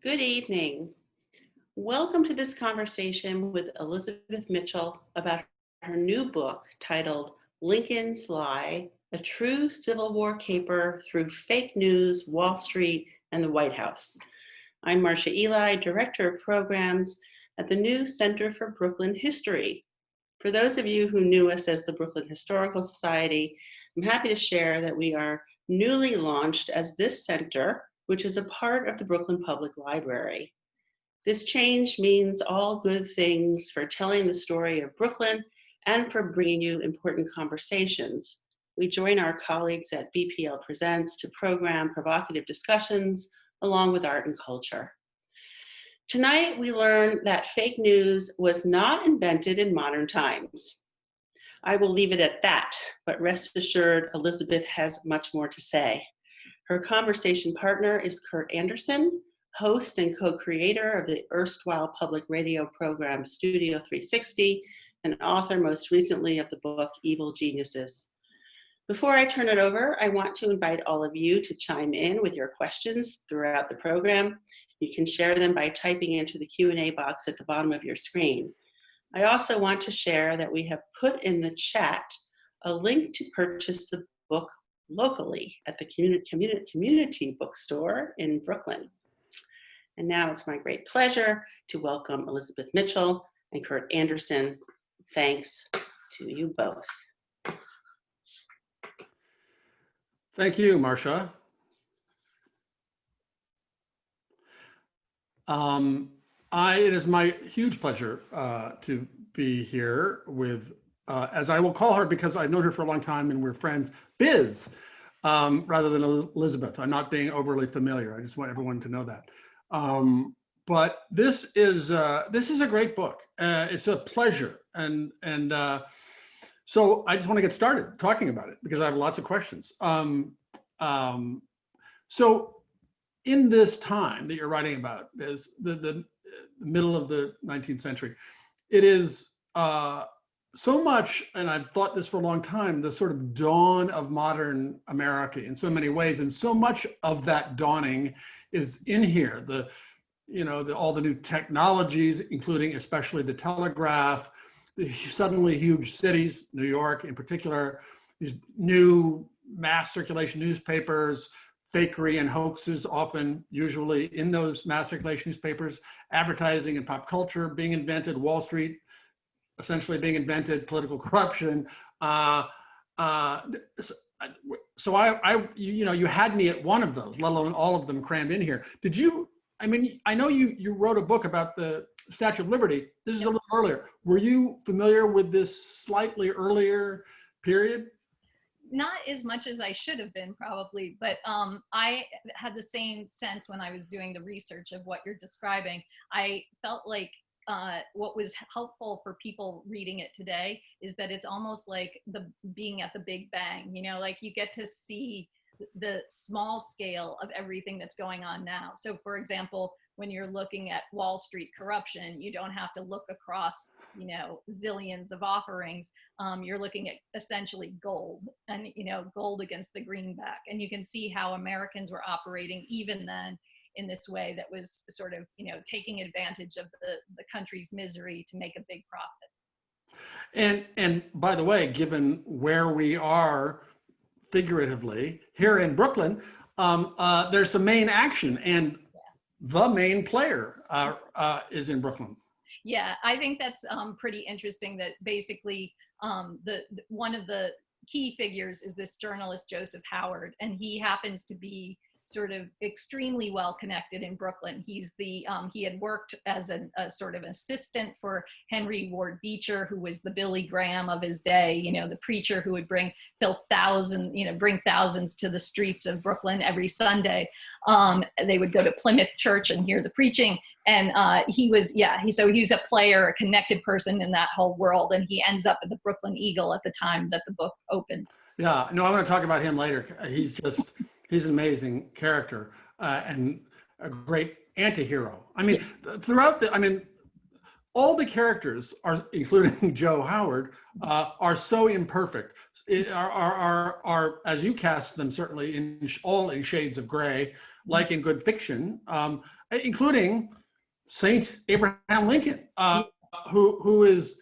Good evening. Welcome to this conversation with Elizabeth Mitchell about her new book titled Lincoln's Lie, a true Civil War caper through fake news, Wall Street, and the White House. I'm Marcia Eli, Director of Programs at the new Center for Brooklyn History. For those of you who knew us as the Brooklyn Historical Society, I'm happy to share that we are newly launched as this center, which is a part of the Brooklyn Public Library. This change means all good things for telling the story of Brooklyn and for bringing you important conversations. We join our colleagues at BPL Presents to program provocative discussions along with art and culture. Tonight, we learn that fake news was not invented in modern times. I will leave it at that, but rest assured, Elizabeth has much more to say. Her conversation partner is Kurt Andersen, host and co-creator of the erstwhile public radio program Studio 360, and author most recently of the book Evil Geniuses. Before I turn it over, I want to invite all of you to chime in with your questions throughout the program. You can share them by typing into the Q&A box at the bottom of your screen. I also want to share that we have put in the chat a link to purchase the book locally at the community bookstore in Brooklyn. And now it's my great pleasure to welcome Elizabeth Mitchell and Kurt Andersen. Thanks to you both. Thank you, Marcia. It is my huge pleasure to be here with, as I will call her because I've known her for a long time and we're friends, Biz, rather than Elizabeth. I'm not being overly familiar. I just want everyone to know that. But this is a great book. It's a pleasure, and so I just want to get started talking about it because I have lots of questions. So in this time that you're writing about, is the middle of the 19th century, it is so much, and I've thought this for a long time, the sort of dawn of modern America in so many ways, and so much of that dawning is in here. All the new technologies, including especially the telegraph, the suddenly huge cities, New York in particular, these new mass circulation newspapers, fakery and hoaxes often, usually in those mass circulation newspapers, advertising and pop culture being invented, Wall Street essentially being invented, political corruption. So you had me at one of those, let alone all of them crammed in here. I know you wrote a book about the Statue of Liberty. This is a little earlier. Were you familiar with this slightly earlier period? Not as much as I should have been probably, but I had the same sense when I was doing the research of what you're describing. I felt like what was helpful for people reading it today is that it's almost like being at the Big Bang, like you get to see the small scale of everything that's going on now. So for example, when you're looking at Wall Street corruption, you don't have to look across, zillions of offerings. You're looking at essentially gold and, gold against the greenback. And you can see how Americans were operating even then in this way that was sort of, taking advantage of the country's misery to make a big profit. And by the way, given where we are figuratively here in Brooklyn, there's some main action, and the main player is in Brooklyn. Yeah, I think that's pretty interesting that basically one of the key figures is this journalist, Joseph Howard, and he happens to be sort of extremely well connected in Brooklyn. He's he had worked as a sort of assistant for Henry Ward Beecher, who was the Billy Graham of his day, the preacher who would bring thousands to the streets of Brooklyn every Sunday. They would go to Plymouth Church and hear the preaching. And he was a player, a connected person in that whole world. And he ends up at the Brooklyn Eagle at the time that the book opens. Yeah, no, I'm going to talk about him later. He's an amazing character and a great anti-hero. all the characters are, including Joe Howard, are so imperfect. Are as you cast them, certainly all in shades of gray, like in good fiction, including Saint Abraham Lincoln, who is,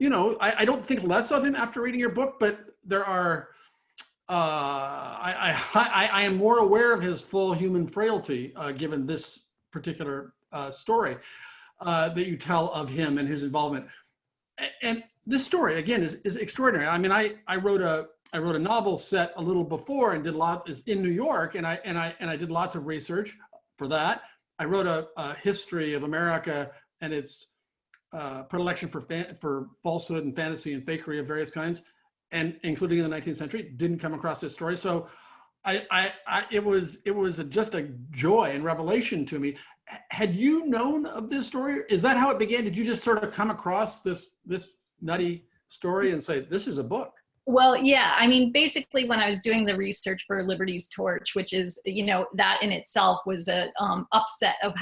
I don't think less of him after reading your book, but there are. I am more aware of his full human frailty, given this particular story that you tell of him and his involvement. And this story, again, is extraordinary. I mean, I wrote a novel set a little before and did lots in New York, and I did lots of research for that. I wrote a history of America and its predilection for falsehood and fantasy and fakery of various kinds, and including in the 19th century. Didn't come across this story, so it was just a joy and revelation to me. Had you known of this story? Is that how it began? Did you just sort of come across this nutty story and say, this is a book? Well, yeah, I mean, basically when I was doing the research for Liberty's Torch, which is, that in itself was a upset of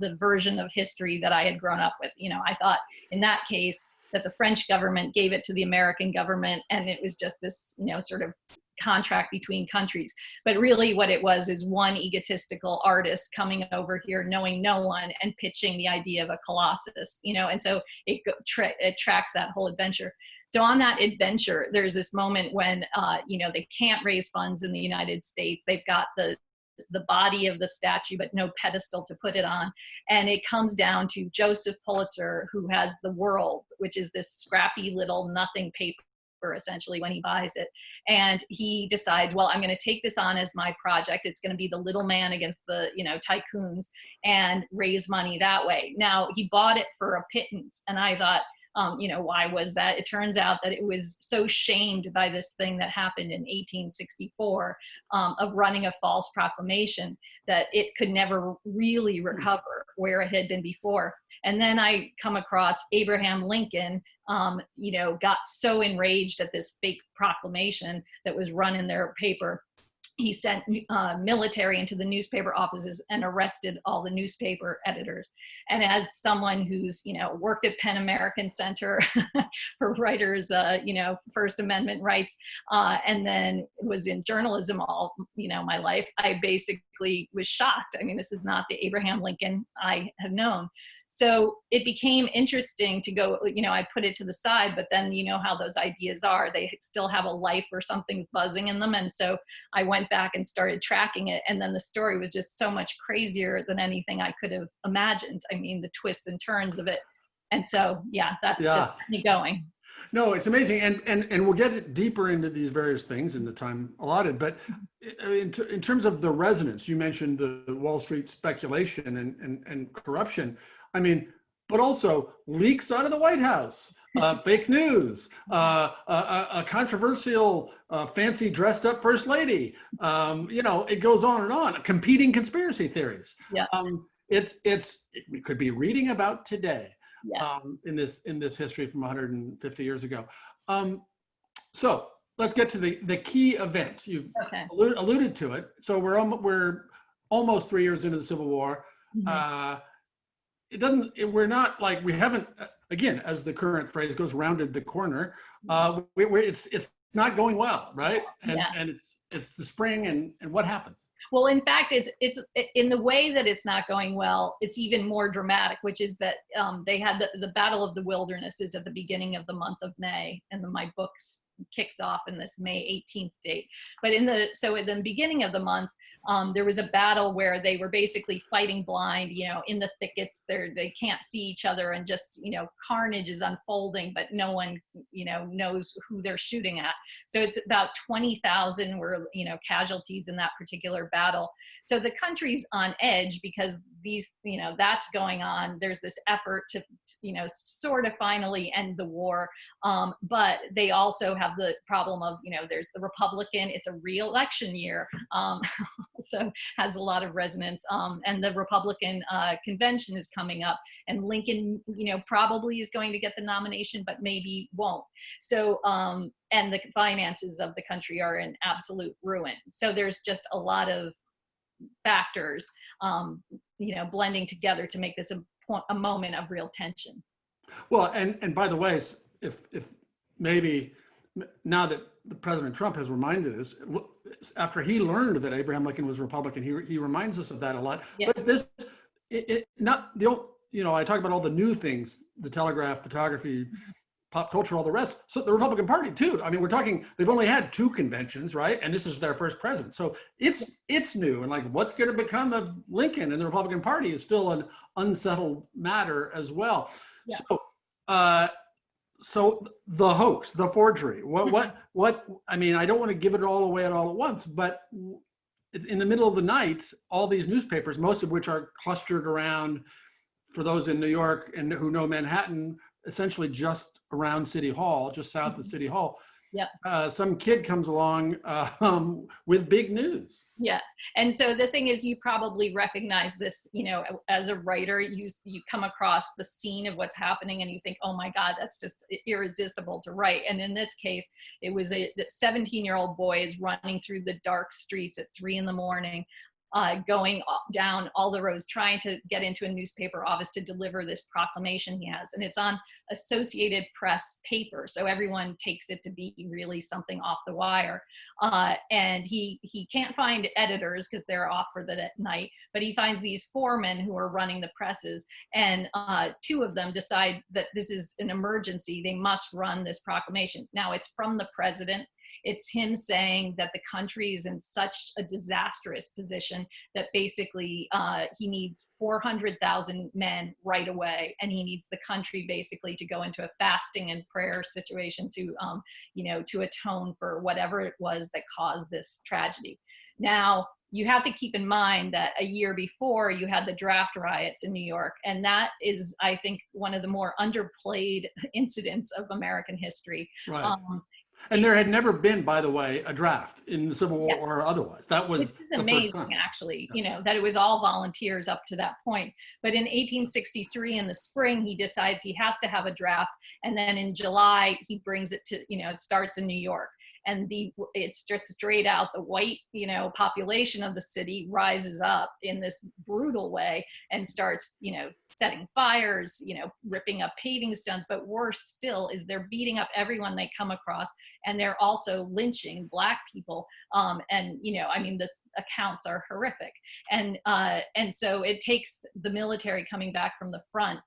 the version of history that I had grown up with. I thought in that case that the French government gave it to the American government, and it was just this, sort of contract between countries. But really what it was is one egotistical artist coming over here, knowing no one, and pitching the idea of a colossus, and so it tracks that whole adventure. So on that adventure, there's this moment when, they can't raise funds in the United States. They've got the body of the statue, but no pedestal to put it on. And it comes down to Joseph Pulitzer, who has The World, which is this scrappy little nothing paper, essentially, when he buys it. And he decides, well, I'm going to take this on as my project. It's going to be the little man against the, tycoons, and raise money that way. Now, he bought it for a pittance. And I thought, why was that? It turns out that it was so shamed by this thing that happened in 1864 of running a false proclamation that it could never really recover where it had been before. And then I come across Abraham Lincoln, got so enraged at this fake proclamation that was run in their paper. He sent military into the newspaper offices and arrested all the newspaper editors. And as someone who's, worked at Penn American Center for writers, First Amendment rights, and then was in journalism all, my life, I basically was shocked. I mean, this is not the Abraham Lincoln I have known. So it became interesting to go, I put it to the side, but then how those ideas are, they still have a life or something buzzing in them. And so I went back and started tracking it. And then the story was just so much crazier than anything I could have imagined. I mean, the twists and turns of it. And so, that's just kept me going. No, it's amazing. And we'll get deeper into these various things in the time allotted. But in terms of the resonance, you mentioned the Wall Street speculation and corruption. I mean, but also leaks out of the White House, fake news, a controversial, fancy dressed up first lady. It goes on and on. Competing conspiracy theories. Yeah. We could be reading about today. Yes. In this history from 150 years ago. So let's get to the key event. You've alluded to it. So we're almost 3 years into the Civil War. Mm-hmm. We're not like, we haven't, again, as the current phrase goes, rounded the corner. It's not going well, right? And it's the spring, and what happens? Well, in fact, it's in the way that it's not going well, it's even more dramatic, which is that they had the Battle of the Wilderness is at the beginning of the month of May, and then my book kicks off in this May 18th date. But at the beginning of the month, there was a battle where they were basically fighting blind, in the thickets. They can't see each other, and just, carnage is unfolding, but no one, knows who they're shooting at. So it's about 20,000 were, casualties in that particular battle. So the country's on edge because that's going on. There's this effort to, sort of finally end the war. But they also have the problem of, there's the Republican, it's a re-election year. So has a lot of resonance. And the Republican convention is coming up, and Lincoln, probably is going to get the nomination, but maybe won't. So, and the finances of the country are in absolute ruin. So there's just a lot of factors, blending together to make this a moment of real tension. Well, and by the way, if maybe now that President Trump has reminded us, after he learned that Abraham Lincoln was Republican, he reminds us of that a lot. Yeah. But this, not the old, I talk about all the new things, the telegraph, photography, pop culture, all the rest. So the Republican Party too. I mean, we're talking, they've only had 2 conventions, right? And this is their first president. So it's new. And like, what's going to become of Lincoln and the Republican Party is still an unsettled matter as well. Yeah. So the hoax, the forgery, what, I mean, I don't want to give it all away all at once, but in the middle of the night, all these newspapers, most of which are clustered around, for those in New York and who know Manhattan, essentially just around City Hall, just south of City Hall. Yeah. Some kid comes along with big news. Yeah. And so the thing is, you probably recognize this, as a writer, you come across the scene of what's happening and you think, oh my God, that's just irresistible to write. And in this case, it was a 17-year-old boy is running through the dark streets at 3 a.m, going down all the roads, trying to get into a newspaper office to deliver this proclamation he has. And it's on Associated Press paper. So everyone takes it to be really something off the wire. And he can't find editors because they're off for the night, but he finds these foremen who are running the presses. And 2 of them decide that this is an emergency. They must run this proclamation. Now it's from the president. It's him saying that the country is in such a disastrous position that basically he needs 400,000 men right away, and he needs the country basically to go into a fasting and prayer situation to, to atone for whatever it was that caused this tragedy. Now, you have to keep in mind that a year before you had the draft riots in New York, and that is, I think, one of the more underplayed incidents of American history. Right. And there had never been, by the way, a draft in the Civil War or otherwise. That was the amazing, first time. Actually, that it was all volunteers up to that point. But in 1863, in the spring, he decides he has to have a draft. And then in July, he brings it to, it starts in New York. And it's just straight out, the white, population of the city rises up in this brutal way and starts, setting fires, ripping up paving stones. But worse still is they're beating up everyone they come across, and they're also lynching Black people. This accounts are horrific. And so it takes the military coming back from the front,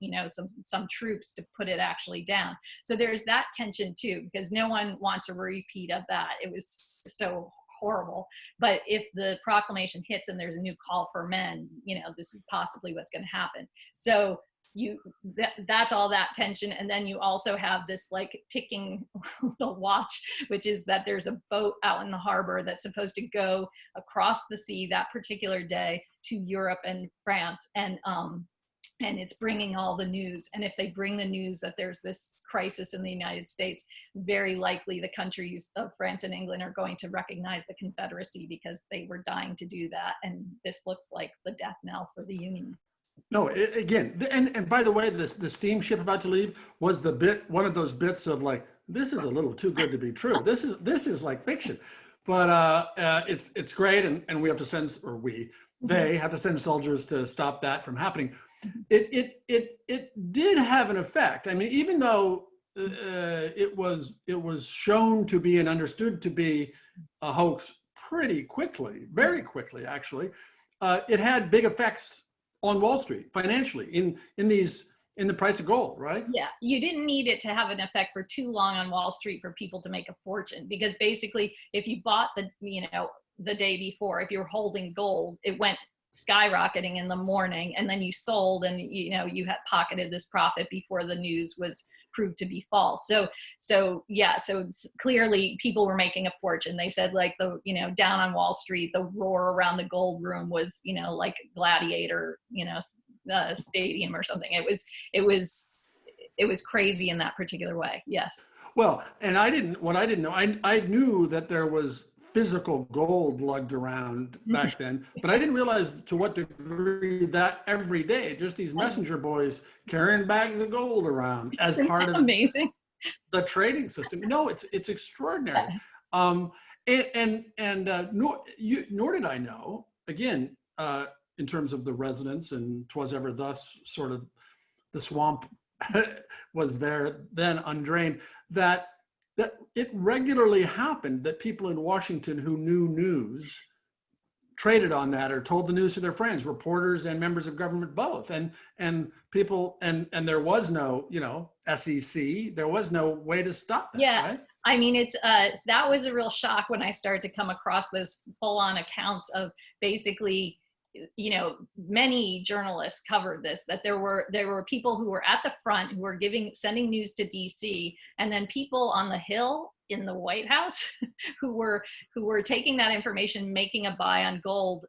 some troops to put it actually down. So there's that tension too, because no one wants a repeat of that. It was so horrible. But if the proclamation hits and there's a new call for men, this is possibly what's going to happen. So that's all that tension. And then you also have this like ticking little watch, which is that there's a boat out in the harbor that's supposed to go across the sea that particular day to Europe and France. And it's bringing all the news. And if they bring the news that there's this crisis in the United States, very likely the countries of France and England are going to recognize the Confederacy because they were dying to do that. And this looks like the death knell for the Union. No, again, and by the way, the steamship about to leave was one of those bits of like, this is a little too good to be true. This is like fiction, but it's great, and we have to send, they have to send soldiers to stop that from happening. It did have an effect. I mean, even though it was shown to be and understood to be a hoax pretty quickly, very quickly actually, it had big effects on Wall Street financially in the price of gold, right? Yeah, you didn't need it to have an effect for too long on Wall Street for people to make a fortune, because basically if you bought the day before, if you were holding gold, it went skyrocketing in the morning, and then you sold, and you had pocketed this profit before the news was proved to be false. So clearly people were making a fortune. They said like down on Wall Street, the roar around the gold room was like Gladiator stadium or something. It was crazy in that particular way. Yes. Well, and I didn't know, I knew that there was physical gold lugged around back then, but I didn't realize to what degree that every day, just these messenger boys carrying bags of gold around as part of amazing the trading system. No, it's extraordinary. Nor did I know, again, in terms of the resonance and 'twas ever thus sort of the swamp was there then undrained, that it regularly happened that people in Washington who knew news traded on that or told the news to their friends, reporters and members of government both. And people, and there was no, SEC, there was no way to stop that, Yeah. right? I mean, it's that was a real shock when I started to come across those full-on accounts of basically, many journalists covered this, that there were people who were at the front who were sending news to DC, and then people on the Hill in the White House who were taking that information, making a buy on gold,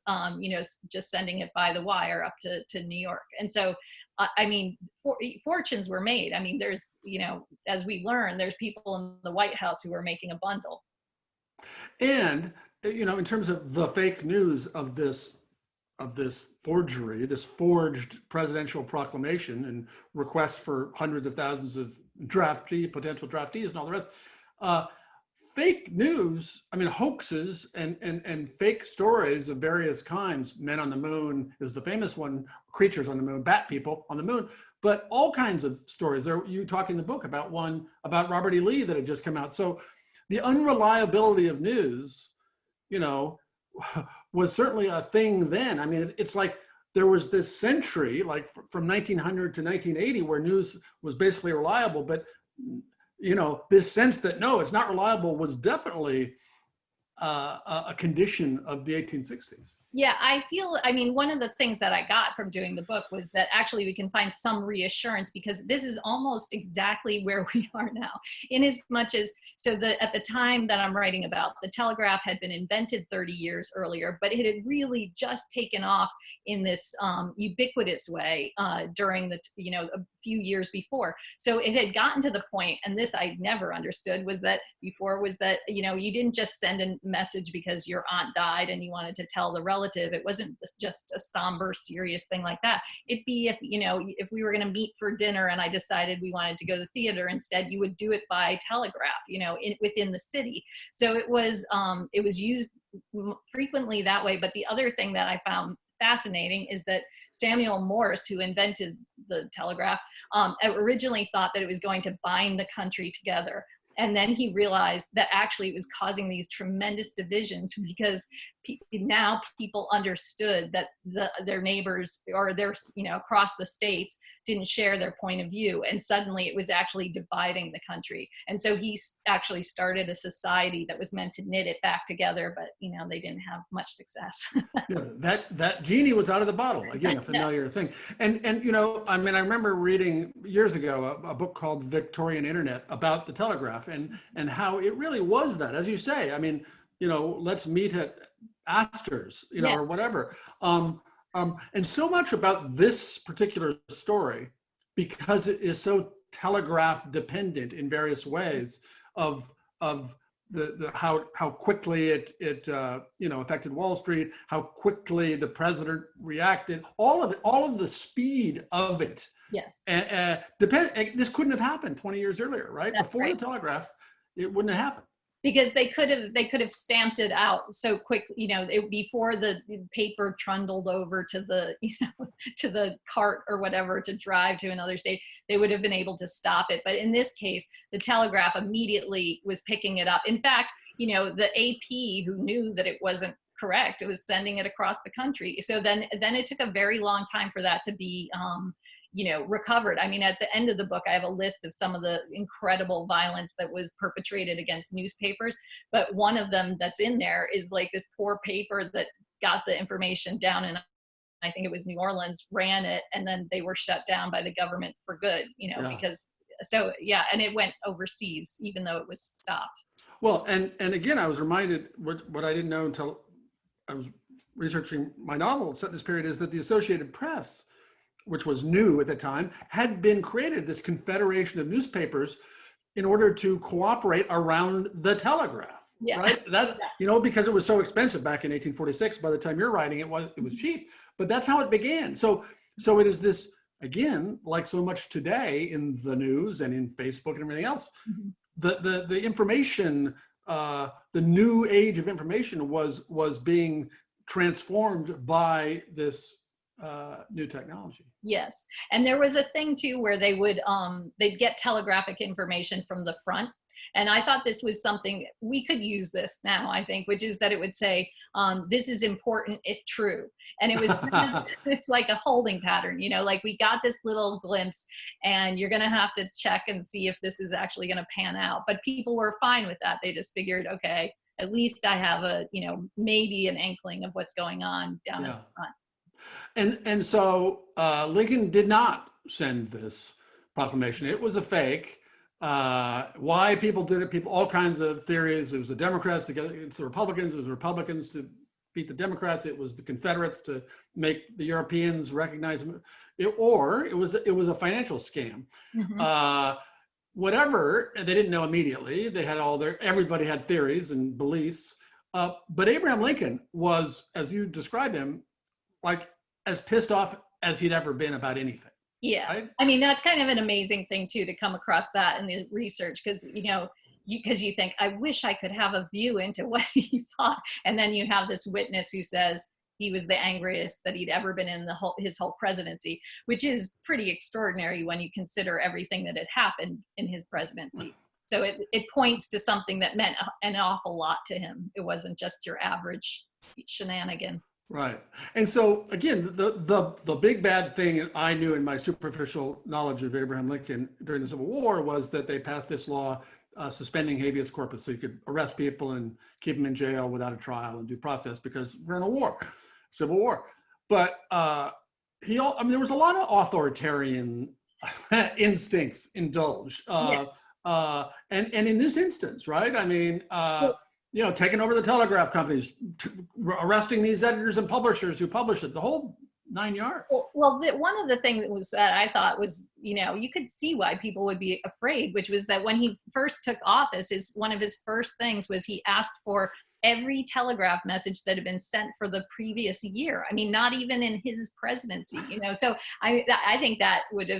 just sending it by the wire up to New York. And so I mean, fortunes were made. I mean, there's, as we learn, there's people in the White House who are making a bundle. And, in terms of the fake news of this forgery, this forged presidential proclamation and request for hundreds of thousands of potential draftees and all the rest, fake news, I mean, hoaxes and fake stories of various kinds. Men on the moon is the famous one, creatures on the moon, bat people on the moon, but all kinds of stories. You talk in the book about one about Robert E. Lee that had just come out. So the unreliability of news, was certainly a thing then. I mean, it's like there was this century, like from 1900 to 1980, where news was basically reliable, but this sense that no, it's not reliable was definitely a condition of the 1860s. Yeah, I mean, one of the things that I got from doing the book was that actually we can find some reassurance, because this is almost exactly where we are now. In as much as, at the time that I'm writing about, the telegraph had been invented 30 years earlier, but it had really just taken off in this ubiquitous way during a few years before. So it had gotten to the point, and this I never understood, was that you didn't just send a message because your aunt died and you wanted to tell the relative. It wasn't just a somber, serious thing like that. It'd be if we were going to meet for dinner and I decided we wanted to go to the theater instead, you would do it by telegraph, within the city. So it was used frequently that way. But the other thing that I found fascinating is that Samuel Morse, who invented the telegraph, originally thought that it was going to bind the country together. And then he realized that actually it was causing these tremendous divisions, because now people understood that their neighbors or across the states didn't share their point of view. And suddenly it was actually dividing the country. And so he actually started a society that was meant to knit it back together, but they didn't have much success. Yeah, that genie was out of the bottle. Again, a familiar thing. And I mean, I remember reading years ago a book called Victorian Internet about the telegraph and how it really was that, as you say. I mean, let's meet at Astor's, or whatever. And so much about this particular story, because it is so telegraph dependent in various ways, of the how quickly it affected Wall Street, how quickly the president reacted, all of the speed of it. Yes. And this couldn't have happened 20 years earlier, right? That's Before right. the telegraph, it wouldn't have happened. Because they could have stamped it out so quick, before the paper trundled over to the to the cart or whatever to drive to another state. They would have been able to stop it. But in this case, the telegraph immediately was picking it up. In fact, the AP, who knew that it wasn't correct, it was sending it across the country. So then it took a very long time for that to be recovered. I mean, at the end of the book, I have a list of some of the incredible violence that was perpetrated against newspapers. But one of them that's in there is like this poor paper that got the information down, and I think it was New Orleans, ran it, and then they were shut down by the government for good, because and it went overseas, even though it was stopped. Well, and again, I was reminded what I didn't know until I was researching my novel set in this period, is that the Associated Press, which was new at the time, had been created, this confederation of newspapers, in order to cooperate around the telegraph. Yeah. Right? Because it was so expensive back in 1846. By the time you're writing, it was cheap. But that's how it began. So it is this, again, like so much today in the news and in Facebook and everything else. Mm-hmm. The information, the new age of information was being transformed by this new technology. Yes. And there was a thing too where they would they'd get telegraphic information from the front. And I thought this was something we could use this now, I think, which is that it would say, this is important if true. And it was, it's like a holding pattern, you know, like we got this little glimpse and you're going to have to check and see if this is actually going to pan out. But people were fine with that. They just figured, okay, at least I have a, you know, maybe an inkling of what's going on down at the front. And so Lincoln did not send this proclamation. It was a fake. Why people did it, people, all kinds of theories. It was the Democrats against the Republicans. It was Republicans to beat the Democrats. It was the Confederates to make the Europeans recognize them. Or it was a financial scam. Mm-hmm. Whatever, they didn't know immediately. They had everybody had theories and beliefs. But Abraham Lincoln was, as you described him, like as pissed off as he'd ever been about anything. Yeah. Right? I mean, that's kind of an amazing thing too, to come across that in the research. Cause you know, because you think, I wish I could have a view into what he thought. And then you have this witness who says he was the angriest that he'd ever been in his whole presidency, which is pretty extraordinary when you consider everything that had happened in his presidency. So it points to something that meant an awful lot to him. It wasn't just your average shenanigan. Right. And so again, the big bad thing I knew in my superficial knowledge of Abraham Lincoln during the Civil War was that they passed this law suspending habeas corpus, so you could arrest people and keep them in jail without a trial and due process because we're in a war, Civil War. But I mean, there was a lot of authoritarian instincts indulged. And in this instance, right? I mean, you know, taking over the telegraph companies, arresting these editors and publishers who published it, the whole 9 yards. Well, one of the things that was that I thought was, you know, you could see why people would be afraid, which was that when he first took office, one of his first things was he asked for every telegraph message that had been sent for the previous year. I mean, not even in his presidency, you know. So I think that would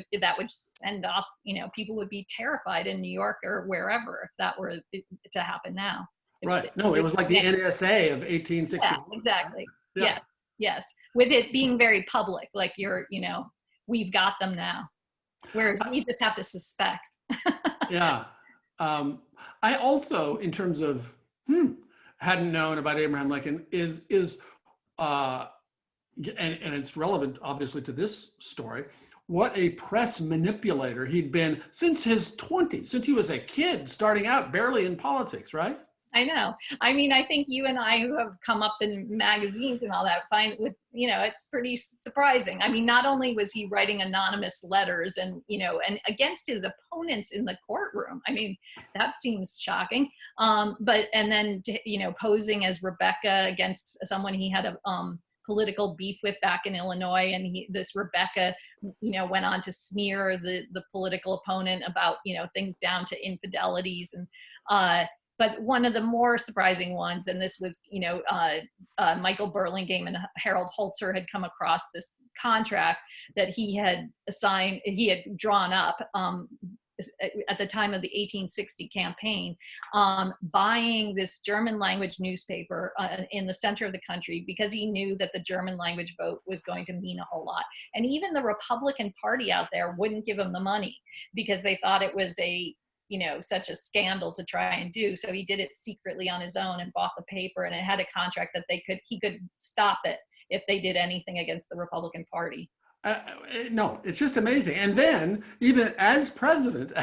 send off, you know, people would be terrified in New York or wherever if that were to happen now. Right. No, it was like the NSA of 1860. Yeah, exactly. Yeah. Yes. With it being very public, like you know, we've got them now. Whereas we just have to suspect. Yeah. I also, in terms of hadn't known about Abraham Lincoln is and it's relevant obviously to this story, what a press manipulator he'd been since his 20s, since he was a kid starting out barely in politics, right? I know. I mean, I think you and I, who have come up in magazines and all that, find with, you know, it's pretty surprising. I mean, not only was he writing anonymous letters and, you know, and against his opponents in the courtroom. I mean, that seems shocking. And then, you know, posing as Rebecca against someone he had a political beef with back in Illinois. And this Rebecca, you know, went on to smear the political opponent about, you know, things down to infidelities and, but one of the more surprising ones, and this was, you know, Michael Burlingame and Harold Holzer had come across this contract that he had drawn up at the time of the 1860 campaign, buying this German language newspaper in the center of the country because he knew that the German language vote was going to mean a whole lot. And even the Republican Party out there wouldn't give him the money because they thought it was such a scandal to try and do. So he did it secretly on his own and bought the paper, and it had a contract that he could stop it if they did anything against the Republican Party. No, it's just amazing. And then even as president,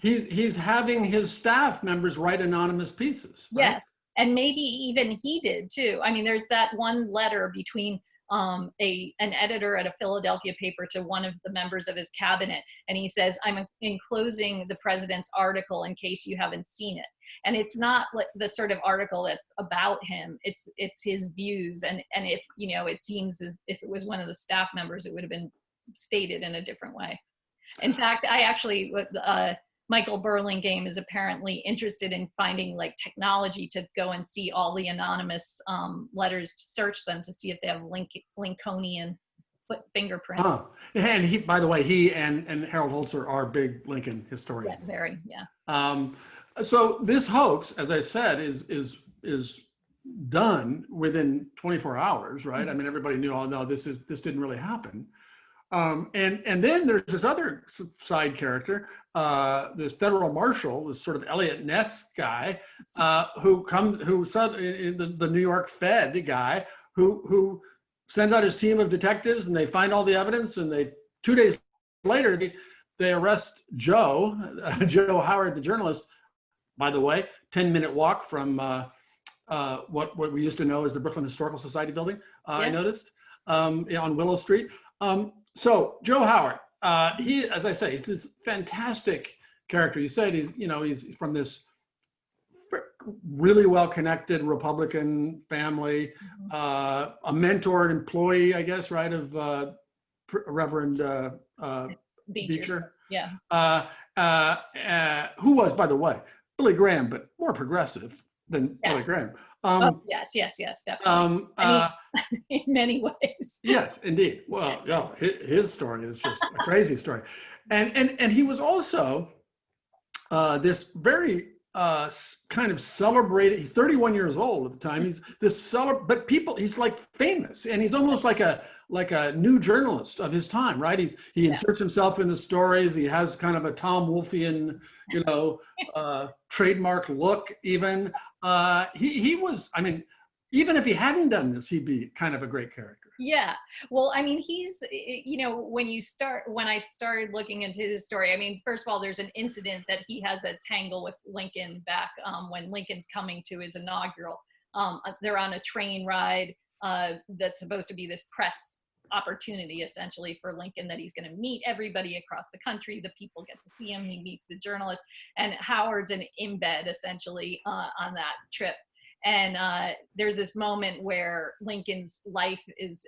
he's having his staff members write anonymous pieces. Right? Yeah. And maybe even he did too. I mean, there's that one letter between an editor at a Philadelphia paper to one of the members of his cabinet. And he says, I'm enclosing the president's article in case you haven't seen it. And it's not the sort of article that's about him. It's his views. And if, you know, it seems as if it was one of the staff members, it would have been stated in a different way. In fact, I actually, Michael Burlingame is apparently interested in finding like technology to go and see all the anonymous letters, to search them to see if they have Lincolnian fingerprints. Huh. And he, by the way, he and Harold Holzer are big Lincoln historians. Yeah, very, yeah. So this hoax, as I said, is done within 24 hours, right? I mean, everybody knew, oh no, this didn't really happen. And then there's this other side character, this federal marshal, this sort of Elliot Ness guy, who said the New York Fed guy, who sends out his team of detectives, and they find all the evidence, and 2 days later they arrest Joe Howard, the journalist. By the way, 10-minute walk from what we used to know as the Brooklyn Historical Society building. I noticed on Willow Street. So Joe Howard, he, as I say, he's this fantastic character. You said he's from this really well-connected Republican family, a mentored employee, I guess, right, of Reverend Beecher. Yeah. Who was, by the way, Billy Graham, but more progressive than Billy Graham. Yes, definitely. I mean, in many ways. Yes, indeed. Well, yeah, his story is just a crazy story, and he was also this very kind of celebrated. He's 31 years old at the time. He's this but he's like famous, and he's almost like a new journalist of his time, right? He inserts himself in the stories. He has kind of a Tom Wolfian, trademark look. Even he was. I mean, even if he hadn't done this, he'd be kind of a great character. Yeah. Well, I mean, he's, when I started looking into his story, I mean, first of all, there's an incident that he has a tangle with Lincoln back when Lincoln's coming to his inaugural. They're on a train ride that's supposed to be this press opportunity, essentially, for Lincoln, that he's going to meet everybody across the country. The people get to see him. He meets the journalists, and Howard's in bed, essentially, on that trip. And there's this moment where Lincoln's life is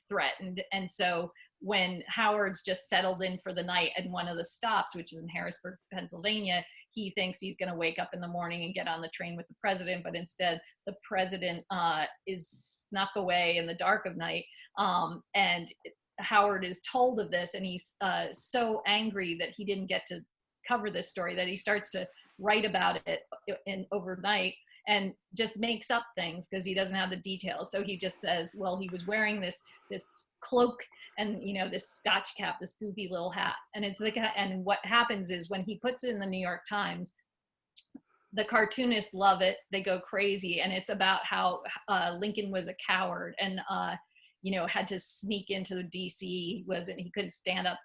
threatened. And so when Howard's just settled in for the night at one of the stops, which is in Harrisburg, Pennsylvania, he thinks he's going to wake up in the morning and get on the train with the president. But instead, the president is snuck away in the dark of night. And Howard is told of this, and he's so angry that he didn't get to cover this story that he starts to write about it overnight, and just makes up things because he doesn't have the details. So he just says, well, he was wearing this cloak and, this Scotch cap, this goofy little hat. And and what happens is when he puts it in the New York Times, the cartoonists love it. They go crazy. And it's about how Lincoln was a coward and, had to sneak into the DC. He couldn't stand up,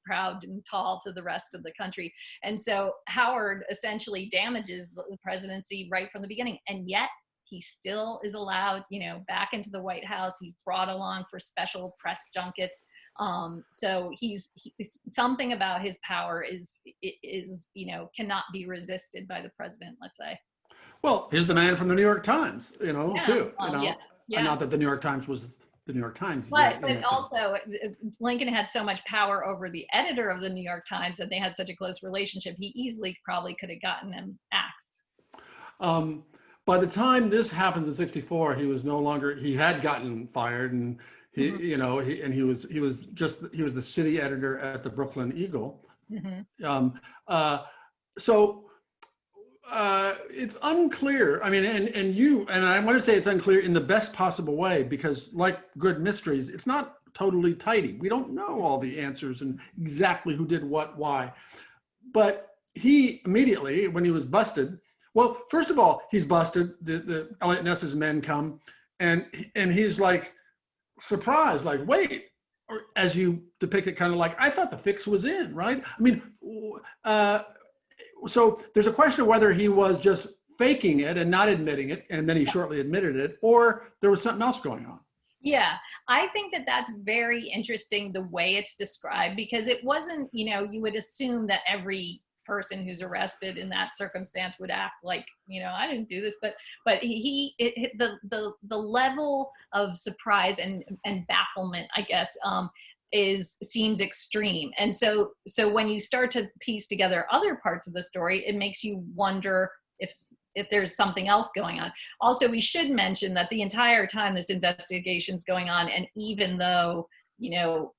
proud and tall to the rest of the country. And so Howard essentially damages the presidency right from the beginning. And yet he still is allowed, back into the White House. He's brought along for special press junkets. So he's something about his power is cannot be resisted by the president, let's say. Well, he's the man from the New York Times, too. Yeah. Not that the New York Times was the New York Times. But also, Lincoln had so much power over the editor of the New York Times, and they had such a close relationship, he easily probably could have gotten him axed. By the time this happens in '64, he had gotten fired, and he was the city editor at the Brooklyn Eagle. So it's unclear. I mean, and I want to say it's unclear in the best possible way, because like good mysteries, it's not totally tidy. We don't know all the answers and exactly who did what, why. But he immediately, when he was busted, well, first of all, he's busted. The Elliot Ness's men come, and he's like surprised, like, wait, or as you depict it, kind of like, I thought the fix was in, right? I mean, so there's a question of whether he was just faking it and not admitting it, and then he shortly admitted it, or there was something else going on. Yeah, I think that's very interesting, the way it's described, because it wasn't, you would assume that every person who's arrested in that circumstance would act like, I didn't do this, but the level of surprise and bafflement, I guess, seems extreme. And so when you start to piece together other parts of the story, it makes you wonder if there's something else going on. Also, we should mention that the entire time this investigation is going on, and even though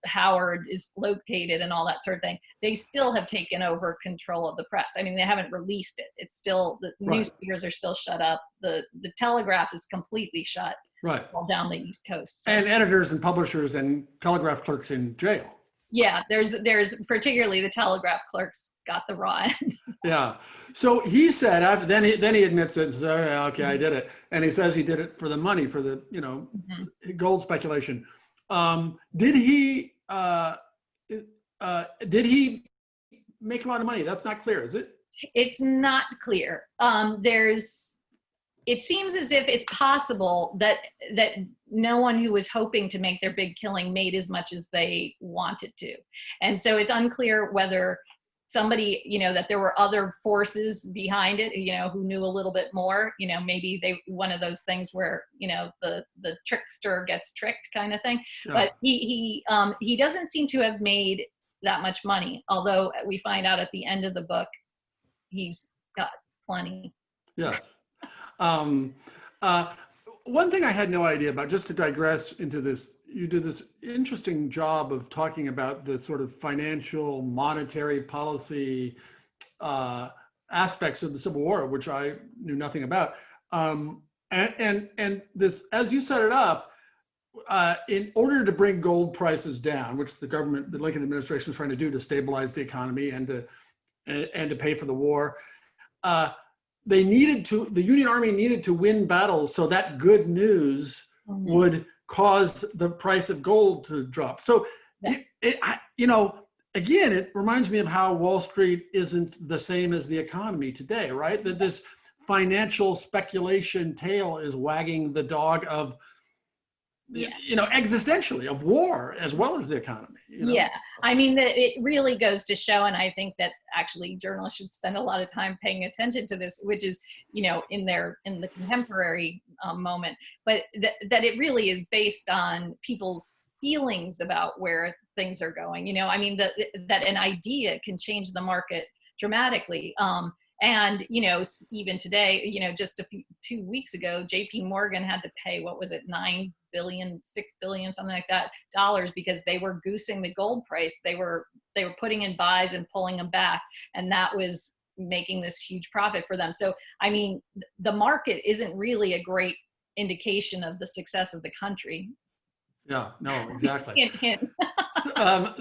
Howard is located and all that sort of thing, they still have taken over control of the press. I mean, they haven't released it. It's still, the newspapers are still shut up. The Telegraph is completely shut. Right. All down the East Coast. So. And editors and publishers and telegraph clerks in jail. Yeah, there's particularly the telegraph clerks got the raw end. Yeah. So he said, then he admits it and says, oh, yeah, okay, I did it. And he says he did it for the money, for the, gold speculation. Did he make a lot of money? That's not clear, is it? It's not clear. It seems as if it's possible that no one who was hoping to make their big killing made as much as they wanted to. And so it's unclear whether somebody, that there were other forces behind it, who knew a little bit more, maybe one of those things where, the trickster gets tricked kind of thing. Yeah. But he doesn't seem to have made that much money, although we find out at the end of the book, he's got plenty. Yes. One thing I had no idea about, just to digress into this, you did this interesting job of talking about the sort of financial, monetary policy aspects of the Civil War, which I knew nothing about. And this, as you set it up, in order to bring gold prices down, which the Lincoln administration was trying to do to stabilize the economy and to pay for the war, the Union Army needed to win battles so that good news would cause the price of gold to drop. So, again, it reminds me of how Wall Street isn't the same as the economy today, right? That this financial speculation tail is wagging the dog of, existentially, of war as well as the economy. Yeah, I mean, it really goes to show, and I think that actually journalists should spend a lot of time paying attention to this, which is, in the contemporary moment, but that it really is based on people's feelings about where things are going. I mean, that an idea can change the market dramatically. And, even today, just 2 weeks ago, JP Morgan had to pay, what was it, $9 billion, $6 billion, something like that, dollars, because they were goosing the gold price. They were putting in buys and pulling them back. And that was making this huge profit for them. So, I mean, the market isn't really a great indication of the success of the country. Yeah, no, exactly. Hint, hint. The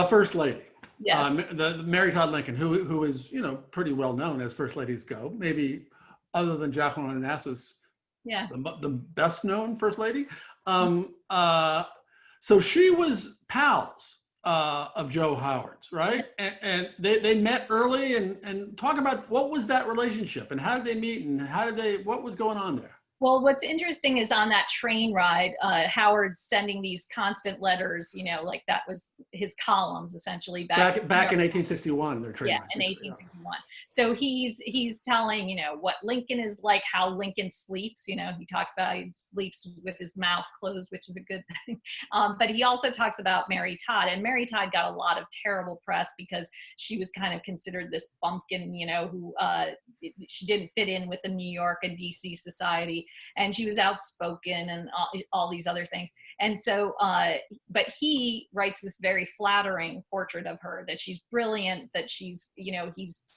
First Lady. Yes. The Mary Todd Lincoln, who is, pretty well known as first ladies go, maybe other than Jacqueline Onassis, the best known first lady. So she was pals of Joe Howard's, right? And they met early and talk about what was that relationship and how did they meet and what was going on there? Well, what's interesting is on that train ride, Howard's sending these constant letters, like that was his columns essentially back in 1861. Their train ride. In 1861. So he's telling, what Lincoln is like, how Lincoln sleeps. He talks about how he sleeps with his mouth closed, which is a good thing. But he also talks about Mary Todd, and Mary Todd got a lot of terrible press because she was kind of considered this bumpkin, who she didn't fit in with the New York and DC society. And she was outspoken and all these other things. And so, but he writes this very flattering portrait of her, that she's brilliant, that she's, he's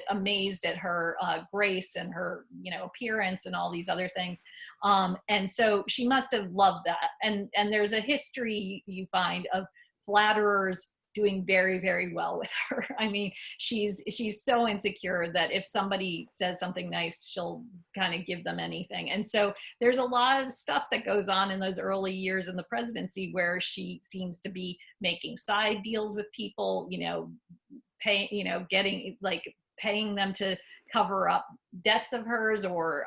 amazed at her grace and her, appearance and all these other things. And so she must have loved that. And there's a history you find of flatterers doing very, very well with her. I mean, she's so insecure that if somebody says something nice, she'll kind of give them anything. And so there's a lot of stuff that goes on in those early years in the presidency where she seems to be making side deals with people, paying them to cover up debts of hers, or,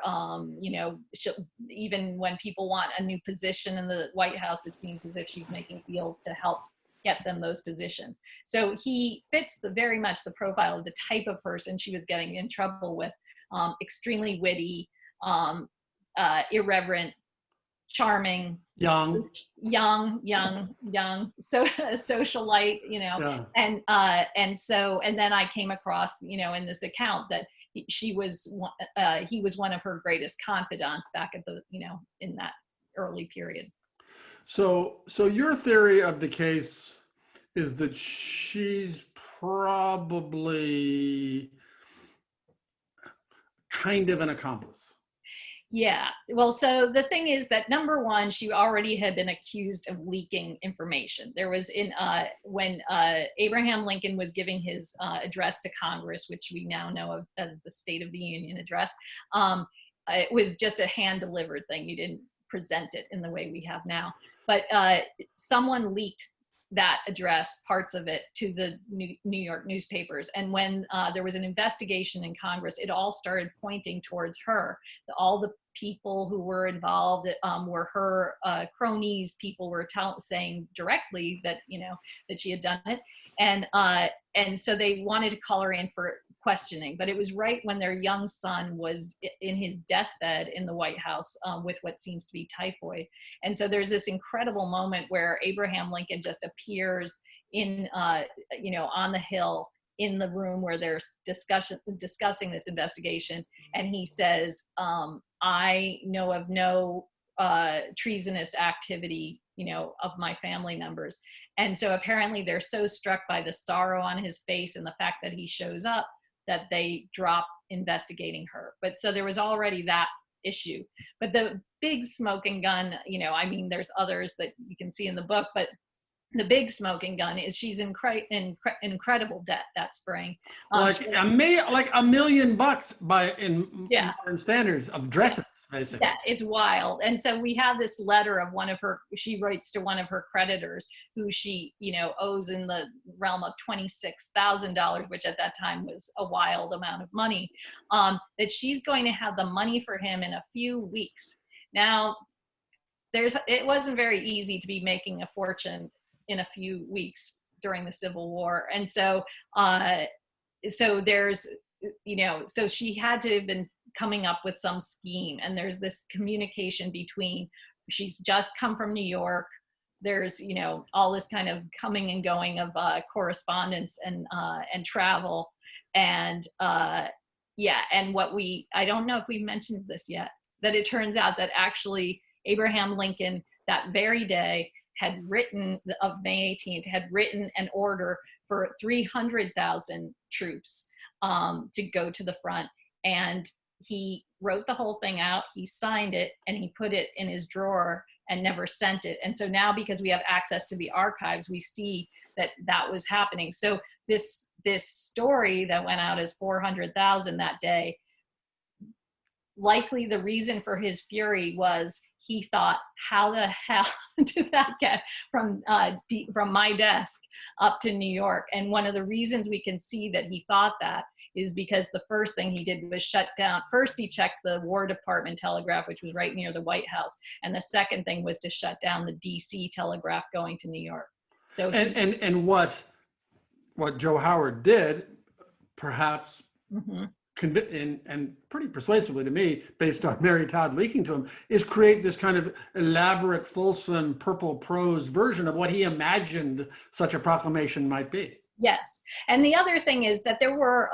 even when people want a new position in the White House, it seems as if she's making deals to help get them those positions. So he fits very much the profile of the type of person she was getting in trouble with. Extremely witty, irreverent, charming, young, so socialite, yeah. And then I came across, in this account that he was one of her greatest confidants back at the, in that early period. So your theory of the case is that she's probably kind of an accomplice. Yeah. Well, so the thing is that number one, she already had been accused of leaking information. There was when Abraham Lincoln was giving his address to Congress, which we now know of as the State of the Union address. It was just a hand delivered thing. You didn't present it in the way we have now. But someone leaked that address, parts of it, to the New York newspapers. And when there was an investigation in Congress, it all started pointing towards her. All the people who were involved were her cronies. People were saying directly that, you know, that she had done it. And so they wanted to call her in for questioning, but it was right when their young son was in his deathbed in the White House with what seems to be typhoid. And so there's this incredible moment where Abraham Lincoln just appears in, you know, on the Hill in the room where they're discussing this investigation. And he says, I know of no treasonous activity, you know, of my family members. And so apparently they're so struck by the sorrow on his face and the fact that he shows up that they drop investigating her. But so there was already that issue. But the big smoking gun, you know, I mean, there's others that you can see in the book, but the big smoking gun is she's in incredible debt that spring. Like $1 million in Yeah. modern standards of dresses, basically. Yeah, it's wild. And so we have this letter of she writes to one of her creditors who she, you know, owes in the realm of $26,000, which at that time was a wild amount of money, that she's going to have the money for him in a few weeks. Now, it wasn't very easy to be making a fortune in a few weeks during the Civil War. And so, so there's, you know, so she had to have been coming up with some scheme. And there's this communication between, she's just come from New York. There's, you know, all this kind of coming and going of correspondence and travel. And yeah, and I don't know if we've mentioned this yet, that it turns out that actually Abraham Lincoln that very day had written, of May 18th, had written an order for 300,000 troops to go to the front. And he wrote the whole thing out, he signed it, and he put it in his drawer and never sent it. And so now, because we have access to the archives, we see that that was happening. So this story that went out as 400,000 that day, likely the reason for his fury was he thought, how the hell did that get from my desk up to New York? And one of the reasons we can see that he thought that is because the first thing he did was shut down. First, he checked the War Department telegraph, which was right near the White House. And the second thing was to shut down the DC telegraph going to New York. So and what Joe Howard did, perhaps, and pretty persuasively to me, based on Mary Todd leaking to him, is create this kind of elaborate, fulsome, purple prose version of what he imagined such a proclamation might be. Yes. And the other thing is that there were,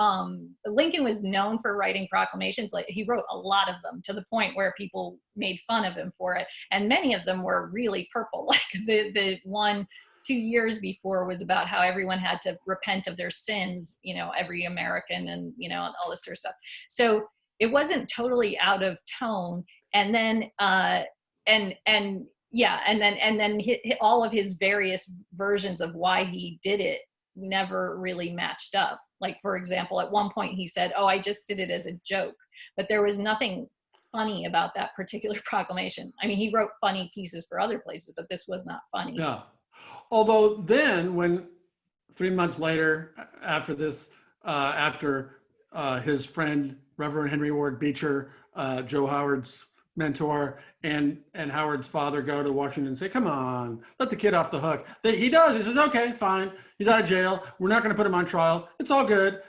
Lincoln was known for writing proclamations. Like, he wrote a lot of them to the point where people made fun of him for it. And many of them were really purple. Like the one 2 years before was about how everyone had to repent of their sins, you know, every American, and, you know, and all this sort of stuff. So it wasn't totally out of tone. And then, and then all of his various versions of why he did it never really matched up. Like, for example, at one point he said, oh, I just did it as a joke, but there was nothing funny about that particular proclamation. I mean, he wrote funny pieces for other places, but this was not funny. Yeah. Although then, when 3 months later, after this, after his friend Reverend Henry Ward Beecher, Joe Howard's mentor, and Howard's father go to Washington and say, "Come on, let the kid off the hook." He does. He says, "Okay, fine. He's out of jail. We're not going to put him on trial. It's all good."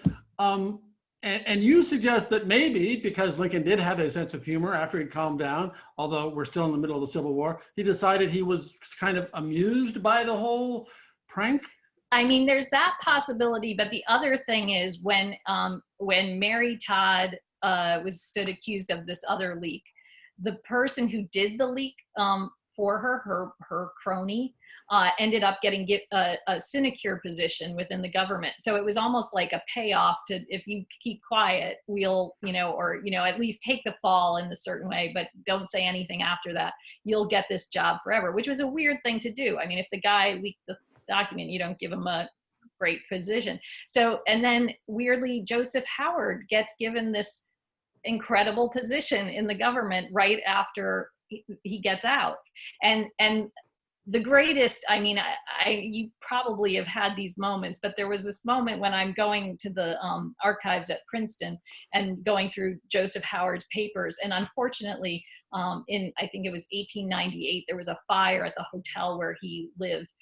And you suggest that maybe because Lincoln did have a sense of humor after he'd calmed down, although we're still in the middle of the Civil War, he decided he was kind of amused by the whole prank. I mean, there's that possibility, but the other thing is when Mary Todd was stood accused of this other leak, the person who did the leak for her crony, ended up getting a sinecure position within the government. So it was almost like a payoff to, if you keep quiet, we'll, or, at least take the fall in a certain way, but don't say anything after that. You'll get this job forever, which was a weird thing to do. I mean, if the guy leaked the document, you don't give him a great position. So, and then weirdly, Joseph Howard gets given this incredible position in the government right after he gets out. And the greatest, I mean, you probably have had these moments, but there was this moment when I'm going to the archives at Princeton and going through Joseph Howard's papers. And unfortunately, I think it was 1898, there was a fire at the hotel where he lived.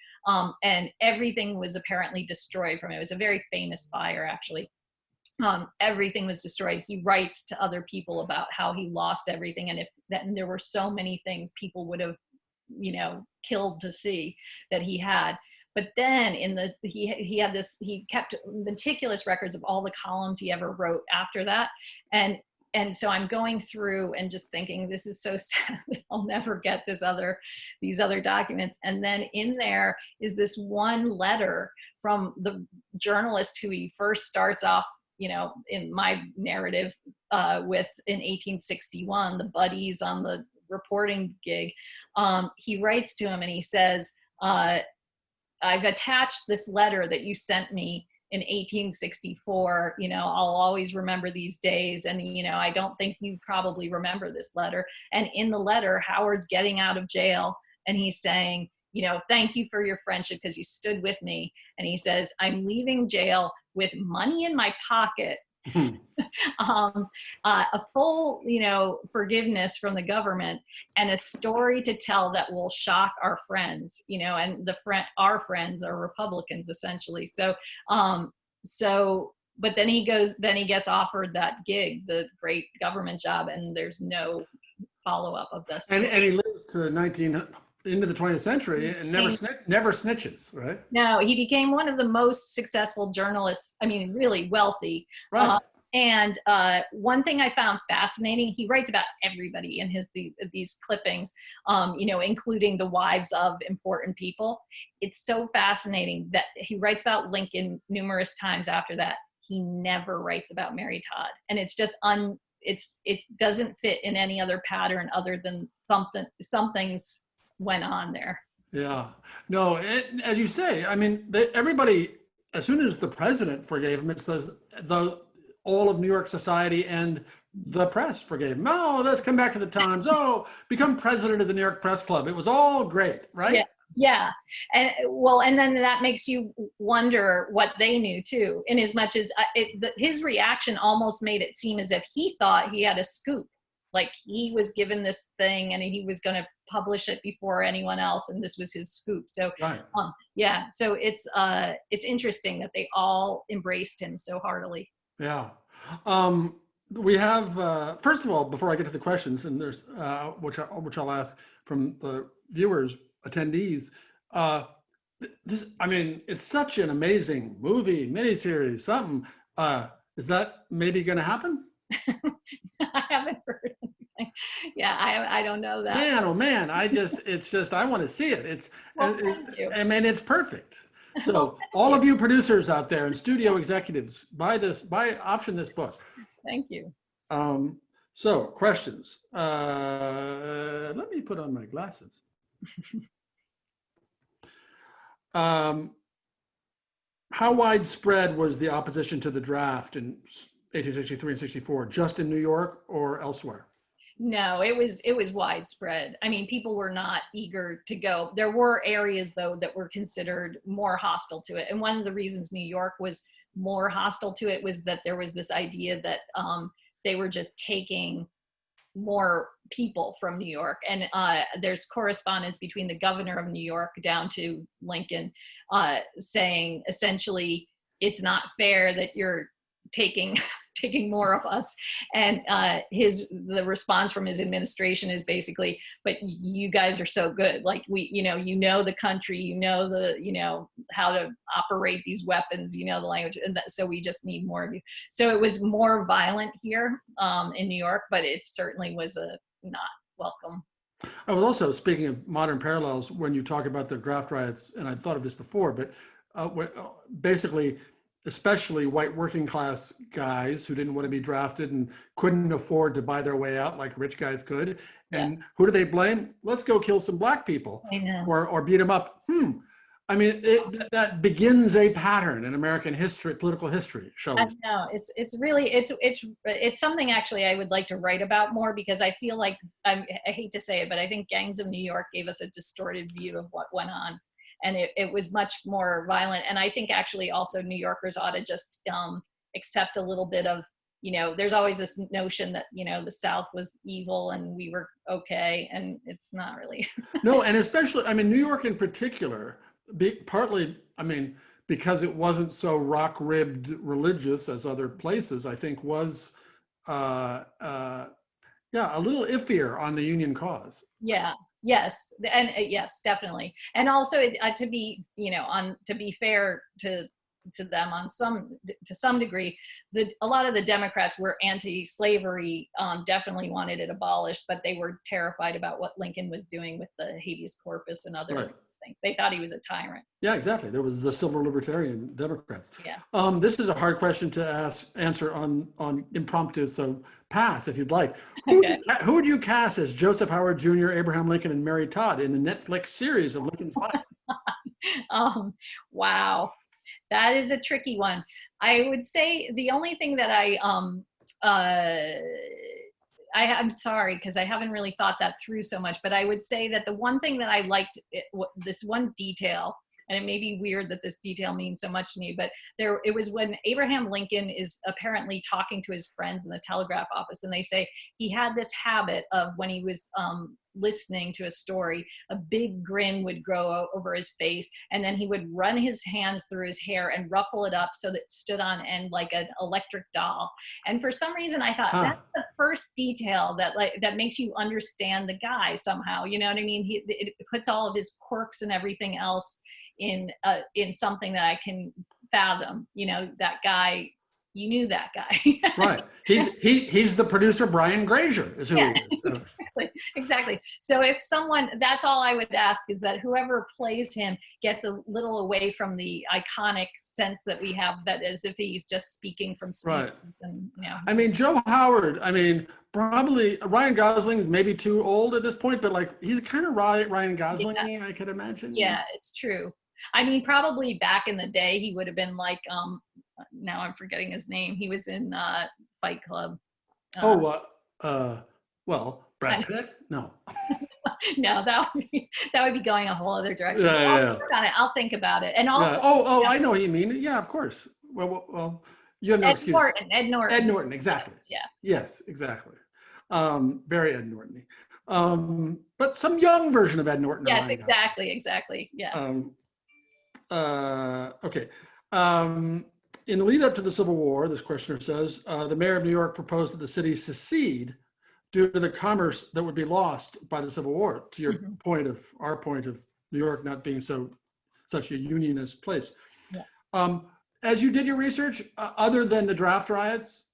And everything was apparently destroyed from it. It was a very famous fire, actually. Everything was destroyed. He writes to other people about how he lost everything, and and there were so many things people would have, killed to see that he had. But then he kept meticulous records of all the columns he ever wrote after that, and so I'm going through and just thinking, this is so sad. I'll never get these other documents. And then in there is this one letter from the journalist who he first starts off, in my narrative, with in 1861, the buddies on the reporting gig. He writes to him and he says, I've attached this letter that you sent me in 1864. I'll always remember these days. And, I don't think you probably remember this letter. And in the letter, Howard's getting out of jail and he's saying, thank you for your friendship because you stood with me. And he says, I'm leaving jail with money in my pocket, a full, forgiveness from the government, and a story to tell that will shock our friends, and our friends are Republicans essentially. So, but then he gets offered that gig, the great government job, and there's no follow-up of this. And he lives to into the 20th century and never snitches, right? No, he became one of the most successful journalists. I mean, really wealthy. Right. And one thing I found fascinating, he writes about everybody in these clippings, including the wives of important people. It's so fascinating that he writes about Lincoln numerous times after that. He never writes about Mary Todd. And it's just it doesn't fit in any other pattern other than something's went on there. Yeah, no, as you say, I mean, everybody, as soon as the president forgave him, it says all of New York society and the press forgave him. Oh, let's come back to the Times. Oh, become president of the New York Press Club. It was all great, right? Yeah. And then that makes you wonder what they knew too, in as much as his reaction almost made it seem as if he thought he had a scoop. Like he was given this thing and he was going to publish it before anyone else, and this was his scoop. So, right. So it's interesting that they all embraced him so heartily. Yeah. We have, first of all, before I get to the questions, and there's, which I'll ask from the viewers, attendees, it's such an amazing movie, miniseries, something. Is that maybe going to happen? I haven't heard anything. Yeah, I don't know that. Man, oh man, I want to see it. It's perfect. So all of you producers out there and studio executives, option this book. Thank you. So questions. Let me put on my glasses. How widespread was the opposition to the draft in 1863 and 64? Just in New York or elsewhere? No, it was widespread. I mean, people were not eager to go. There were areas, though, that were considered more hostile to it. And one of the reasons New York was more hostile to it was that there was this idea that they were just taking more people from New York. And there's correspondence between the governor of New York down to Lincoln saying, essentially, it's not fair that you're taking more of us. And the response from his administration is basically, but you guys are so good. Like the country, how to operate these weapons, the language. And so we just need more of you. So it was more violent here in New York, but it certainly was not welcome. I was also, speaking of modern parallels, when you talk about the draft riots, and I thought of this before, but basically, especially white working class guys who didn't want to be drafted and couldn't afford to buy their way out like rich guys could. Yeah. And who do they blame? Let's go kill some black people I know. or beat them up. I mean, that begins a pattern in American history, political history, shall we I say. know it's really it's something actually I would like to write about more, because I feel like I hate to say it, but I think Gangs of New York gave us a distorted view of what went on, and it was much more violent. And I think actually also New Yorkers ought to just accept a little bit of, there's always this notion that the South was evil and we were okay, and it's not really. No, and especially, I mean, New York in particular, partly, I mean, because it wasn't so rock-ribbed religious as other places, I think was, yeah, a little iffier on the Union cause. Yeah. Yes. And yes, definitely. And also to be, to be fair to them to some degree, a lot of the Democrats were anti-slavery, definitely wanted it abolished, but they were terrified about what Lincoln was doing with the habeas corpus and other things. They thought he was a tyrant. Yeah, exactly. There was the civil libertarian Democrats. Yeah. This is a hard question to answer on impromptu, so pass if you'd like. Okay. Who would you cast as Joseph Howard Jr., Abraham Lincoln, and Mary Todd in the Netflix series of Lincoln's life? Wow. That is a tricky one. I would say the only thing that I'm sorry, because I haven't really thought that through so much, but I would say that the one thing that I liked, this one detail, and it may be weird that this detail means so much to me, but it was when Abraham Lincoln is apparently talking to his friends in the telegraph office, and they say he had this habit of, when he was listening to a story, a big grin would grow over his face, and then he would run his hands through his hair and ruffle it up so that it stood on end like an electric doll. And for some reason I thought that's the first detail that makes you understand the guy somehow, you know what I mean? It puts all of his quirks and everything else in something that I can fathom. That guy, you knew that guy. Right. He's the producer Brian Grazer is who he is. Exactly. So if that's all I would ask, is that whoever plays him gets a little away from the iconic sense that we have, that as if he's just speaking from speeches. Right. And I mean, Joe Howard, I mean, probably Ryan Gosling is maybe too old at this point, but like he's kind of Ryan Gosling-y, I could imagine. Yeah, it's true. I mean, probably back in the day he would have been like now I'm forgetting his name. He was in Fight Club. Well, Brad Pitt? No. No, that would be going a whole other direction. Yeah. I'll think about it. And also, I know what you mean. Yeah, of course. Well, you have no excuse. Ed Norton. Ed Norton, exactly. Yeah. Yes, exactly. Very Ed Norton-y. But some young version of Ed Norton. Yes, exactly. Yeah. Okay. In the lead up to the Civil War, this questioner says, the mayor of New York proposed that the city secede due to the commerce that would be lost by the Civil War, to your our point of New York not being such a unionist place. Yeah. As you did your research, other than the draft riots,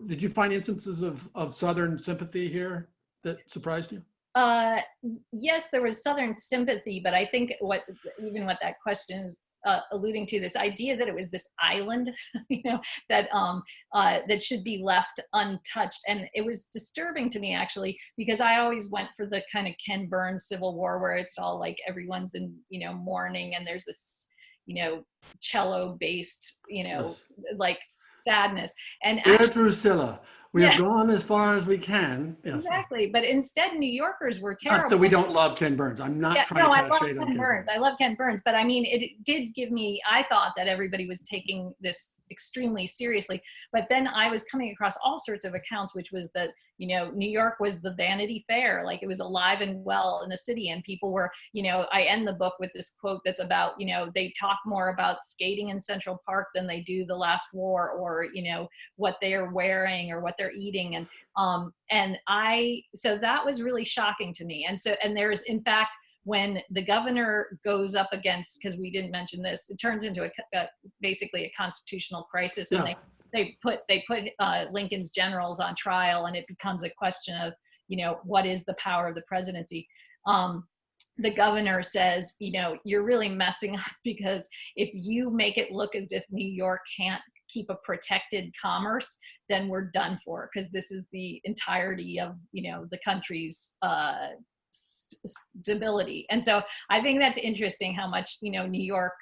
did you find instances of Southern sympathy here that surprised you? Yes, there was Southern sympathy, but I think what that question is alluding to, this idea that it was this island, that should be left untouched. And it was disturbing to me, actually, because I always went for the kind of Ken Burns Civil War, where it's all like everyone's in, mourning, and there's this, cello based, yes. like sadness. And Dear Drusilla, we have gone as far as we can. Yes. Exactly. But instead, New Yorkers were terrible. Not that we don't love Ken Burns. I'm not trying to I love shade on Ken Burns. I love Ken Burns. But I mean, it did give me, I thought that everybody was taking this extremely seriously. But then I was coming across all sorts of accounts, which was that, New York was the Vanity Fair. Like, it was alive and well in the city. And people were, I end the book with this quote that's about, they talk more about skating in Central Park than they do the last war, or, what they're wearing or what they're eating. So that was really shocking to me. And there's, in fact, when the governor goes up against, because we didn't mention this, it turns into basically a constitutional crisis, and they put Lincoln's generals on trial, and it becomes a question of, what is the power of the presidency? The governor says, you're really messing up, because if you make it look as if New York can't keep a protected commerce, then we're done for, because this is the entirety of, the country's stability. And so I think that's interesting how much, New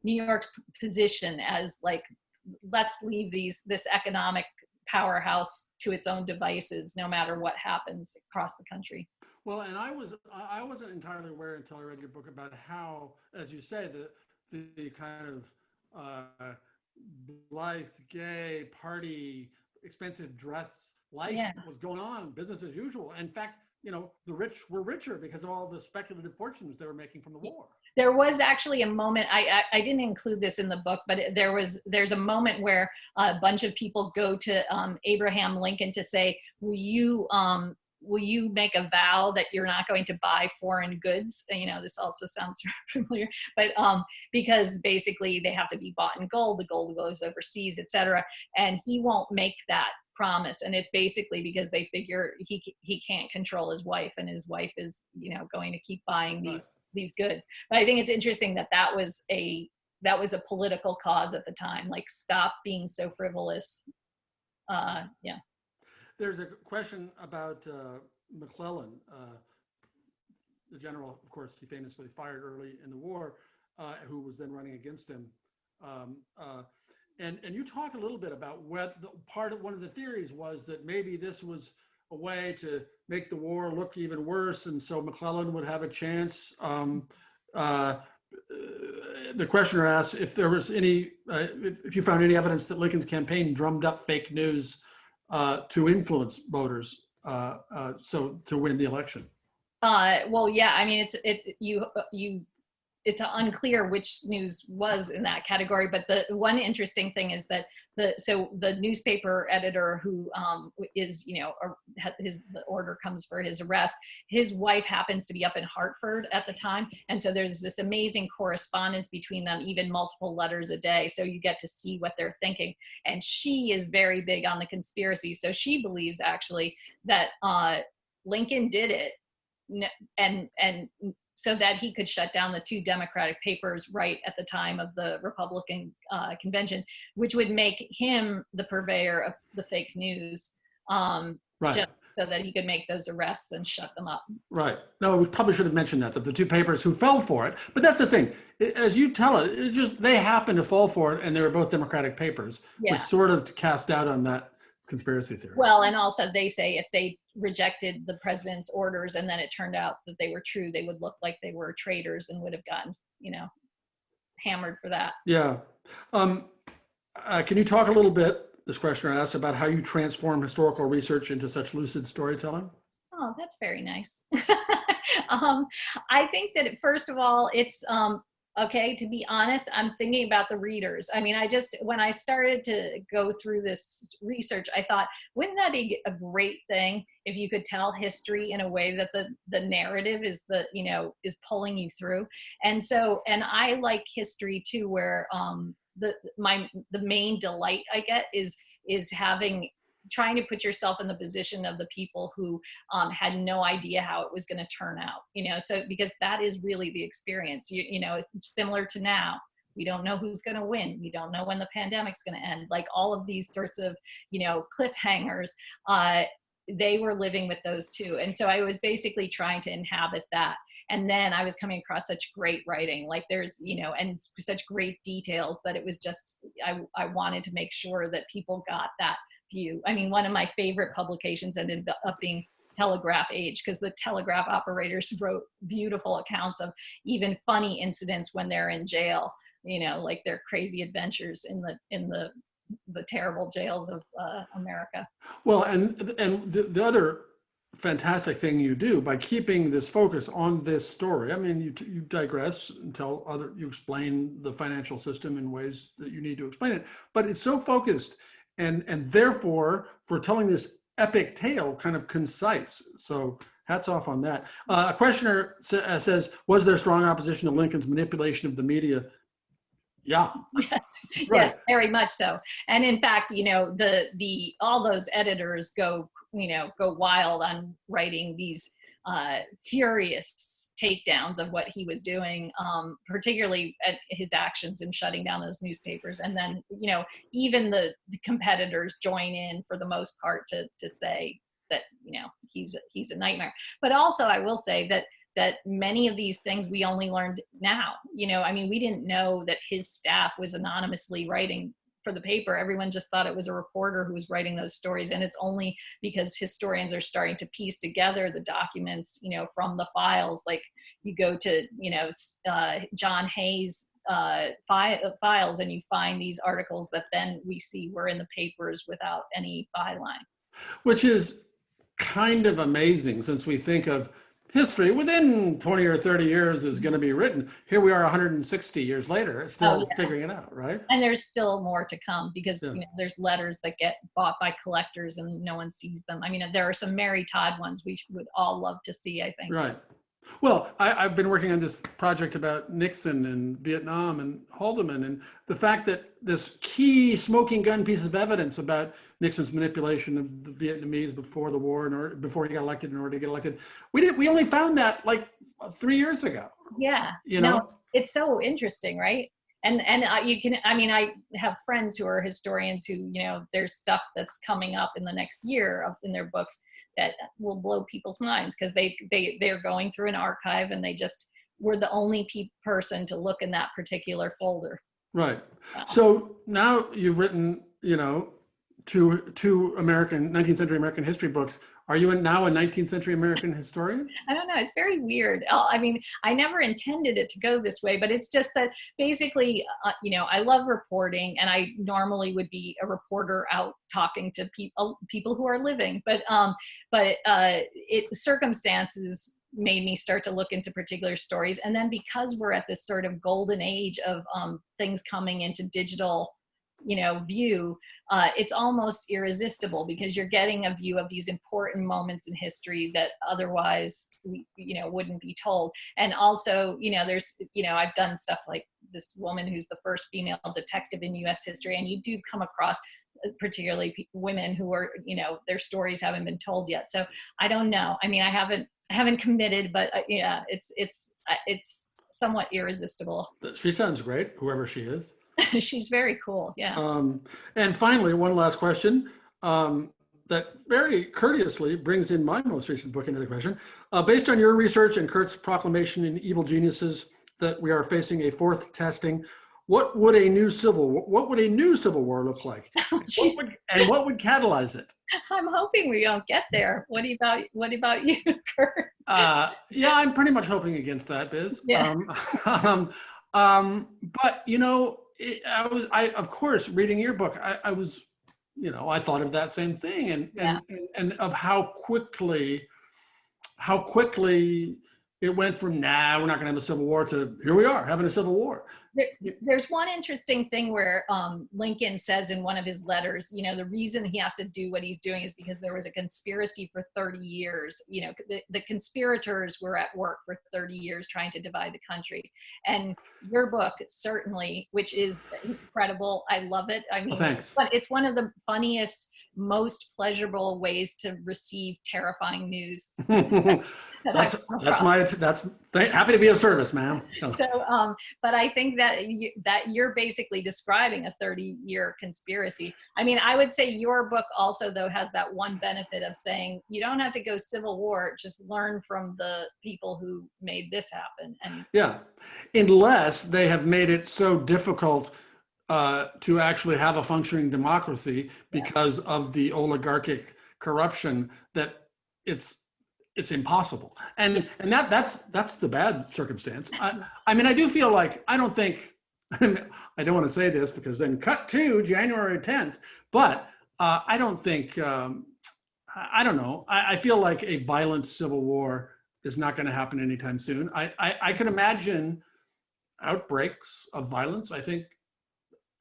York's position as like, let's leave this economic powerhouse to its own devices, no matter what happens across the country. Well, and I wasn't entirely aware until I read your book about how, as you say, the kind of blithe, gay, party, expensive dress life was going on, business as usual. In fact, the rich were richer because of all the speculative fortunes they were making from the war. There was actually a moment, I didn't include this in the book, but there's a moment where a bunch of people go to Abraham Lincoln to say, will you make a vow that you're not going to buy foreign goods? This also sounds familiar, but because basically they have to be bought in gold, the gold goes overseas, etc. And he won't make that promise. And it's basically because they figure he can't control his wife, and his wife is, going to keep buying these goods. But I think it's interesting that was a political cause at the time, like, stop being so frivolous. Yeah. There's a question about McClellan, the general, of course, he famously fired early in the war, who was then running against him. And you talk a little bit about what one of the theories was, that maybe this was a way to make the war look even worse, and so McClellan would have a chance. The questioner asks if there was if you found any evidence that Lincoln's campaign drummed up fake news to influence voters, so to win the election. Well, yeah, I mean, it's unclear which news was in that category, but the one interesting thing is that the newspaper editor who is, the order comes for his arrest, his wife happens to be up in Hartford at the time. And so there's this amazing correspondence between them, even multiple letters a day. So you get to see what they're thinking. And she is very big on the conspiracy. So she believes actually that Lincoln did it, and so that he could shut down the two Democratic papers right at the time of the Republican convention, which would make him the purveyor of the fake news, just so that he could make those arrests and shut them up. Right. No, we probably should have mentioned that the two papers who fell for it. But that's the thing, as you tell it, just they happened to fall for it, and they were both Democratic papers, which sort of cast doubt on that conspiracy theory. Well, and also they say if they rejected the president's orders and then it turned out that they were true, they would look like they were traitors and would have gotten, hammered for that. Yeah. Can you talk a little bit, this questioner asks, about how you transform historical research into such lucid storytelling? Oh, that's very nice. I think that first of all, it's okay, to be honest, I'm thinking about the readers. I mean, when I started to go through this research, I thought, wouldn't that be a great thing if you could tell history in a way that the narrative is is pulling you through? And I like history too, where the main delight I get is trying to put yourself in the position of the people who had no idea how it was going to turn out, so because that is really the experience. It's similar to now. We don't know who's going to win. We don't know when the pandemic's going to end. Like all of these sorts of, cliffhangers, they were living with those too. And so I was basically trying to inhabit that. And then I was coming across such great writing, like there's, and such great details that it was just, I wanted to make sure that people got that view. I mean, one of my favorite publications ended up being Telegraph Age, because the telegraph operators wrote beautiful accounts of even funny incidents when they're in jail, like their crazy adventures in the terrible jails of America. Well, and the other fantastic thing you do by keeping this focus on this story, I mean, you digress and you explain the financial system in ways that you need to explain it, but it's so focused and therefore for telling this epic tale kind of concise. So hats off on that. A questioner says, was there strong opposition to Lincoln's manipulation of the media Yeah. Yes, Right. yes, very much so. And in fact, the all those editors go wild on writing these furious takedowns of what he was doing, particularly at his actions in shutting down those newspapers. And then, even the competitors join in for the most part to say that, he's a nightmare. But also, I will say that many of these things we only learned now. We didn't know that his staff was anonymously writing for the paper. Everyone just thought it was a reporter who was writing those stories. And it's only because historians are starting to piece together the documents, from the files. Like you go to, John Hayes' files, and you find these articles that then we see were in the papers without any byline. Which is kind of amazing, since we think of history within 20 or 30 years is going to be written. Here we are 160 years later, still figuring it out, right? And there's still more to come, because Yeah. there's letters that get bought by collectors and no one sees them. There are some Mary Todd ones we would all love to see, I think. Right. Well, I've been working on this project about Nixon and Vietnam and Haldeman, and the fact that this key smoking gun piece of evidence about Nixon's manipulation of the Vietnamese before the war, or before he got elected, in order to get elected, we only found that like 3 years ago. Yeah. No, it's so interesting, right? And you can, I have friends who are historians who, there's stuff that's coming up in the next year in their books that will blow people's minds, because they're going through an archive and they just were the only person to look in that particular folder. Right. Wow. So now you've written, two 19th century American history books. Are you now a 19th century American historian? I don't know. It's very weird. I never intended it to go this way, but it's just that basically, I love reporting, and I normally would be a reporter out talking to people who are living, but circumstances made me start to look into particular stories. And then because we're at this sort of golden age of things coming into digital view, it's almost irresistible, because you're getting a view of these important moments in history that otherwise wouldn't be told. And also, there's, I've done stuff like this woman who's the first female detective in US history, and you do come across particularly women who are, their stories haven't been told yet. So I don't know. I haven't committed, but yeah, it's somewhat irresistible. She sounds great, whoever she is. She's very cool. Yeah. And finally, one last question that very courteously brings in my most recent book into the question. Based on your research and Kurt's proclamation in Evil Geniuses that we are facing a fourth testing, what would a new civil war look like? What would catalyze it? I'm hoping we don't get there. What about you, Kurt? Yeah, I'm pretty much hoping against that, Biz. Yeah. But I of course, reading your book, I was, I thought of that same thing, and of how quickly it went from, nah, we're not going to have a civil war, to here we are having a civil war. There's one interesting thing where Lincoln says in one of his letters, the reason he has to do what he's doing is because there was a conspiracy for 30 years. The conspirators were at work for 30 years trying to divide the country. And your book, certainly, which is incredible. I love it. Thanks. It's one of the funniest, most pleasurable ways to receive terrifying news. That's happy to be of service, ma'am. So, but I think that you're basically describing a 30-year conspiracy. I would say your book also, though, has that one benefit of saying you don't have to go civil war, just learn from the people who made this happen. And yeah, unless they have made it so difficult to actually have a functioning democracy because of the oligarchic corruption that it's impossible. And that's the bad circumstance. I do feel like, I don't want to say this because then cut to January 10th, but I don't think, I don't know. I feel like a violent civil war is not going to happen anytime soon. I can imagine outbreaks of violence. I think